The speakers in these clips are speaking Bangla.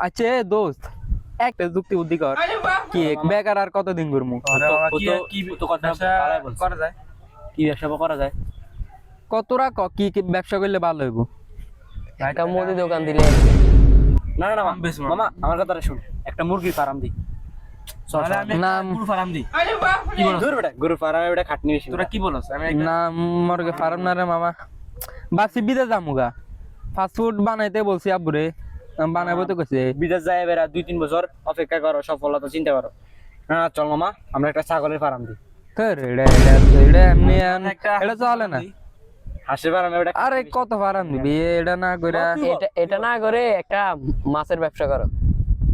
আচ্ছা দোস্ত একটা যুক্তি বুদ্ধি কর কি বেকার আর কতদিন ঘুরমু করা যায় কি ব্যবসা করা যায় কতরা কি কি ব্যবসা করলে ভালো হইব একটা মুদি দোকান দিলে না না না মামা আমার কথাটা শুন একটা মুরগির ফার্ম দি নাম গরু ফার্ম দি কি বলছ দূর বেটা গরু ফার্ম বেটা খাটনি বেশি তোরা কি বলছ আমি নাম মুরগি ফার্ম না রে মামা বাসি বিদে যামুগা ফাস্ট ফুড বানাইতে বলছি আব্বুরে বানাইবো তো কইছে বিদেশ যায় বেরা 2-3 বছর অপেক্ষা করো সফলতা চিন্তা করো না চল মামা আমরা একটা ছাগলের ফার্ম দি তোর এটা এমনি এটা চলে না হাঁসের ফার্ম বেটা আরে কত ফার্ম দিবি এটা না কইরা এটা না করে একটা মাছের ব্যবসা করো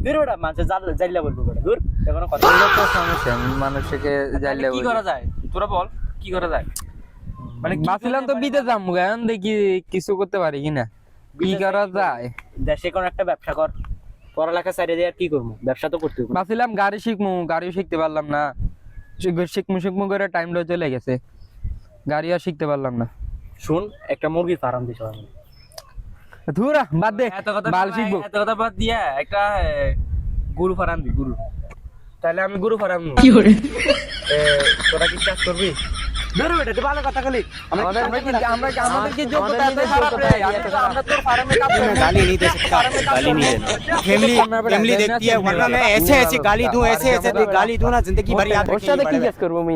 দূর বেটা মাঝে জাইলা বলবো বেটা দূর এখন কথা এটা তো সমস্যা মানুষকে যাইলে কি করা যায় তোরা বল কি করা যায় মানে ভাবছিলাম তো বিদে যামুগা এখন দেখি কিছু করতে পারি কিনা কি করা যায় দেশে কোন একটা ব্যবসা কর পড়ালেখা সাইডে দিয়ে আর কি করবো ব্যবসা তো করতে হবে ভাবছিলাম গাড়ি শিখতে পারলাম না শিখমু করে টাইমটা চলে গেছে গাড়ি আর শিখতে পারলাম না শুন একটা মুরগির ফার্ম দিছ আমি ধুরা বাদ দে বাল শিখবো এত কথা বাদ দিয়া একটা গরু ফার্ম দি গরু তাহলে আমি গরু ফার্ম কি করে তোরা কি চাষ করবি ধরো বেটা তুই ভালো কথা খালি আমাদের কি যোগ্যতা আছে খারাপ রে আমরা তোর ফার্মে কাজ করি गाली नहीं दे सकता गाली नहीं देना फैमिली फैमिली देखती है वरना मैं ऐसे ऐसे गाली दूं ऐसे ऐसे गाली दूं ना जिंदगी भर याद ওর সাথে কি रखेगी কাজ করবো আমি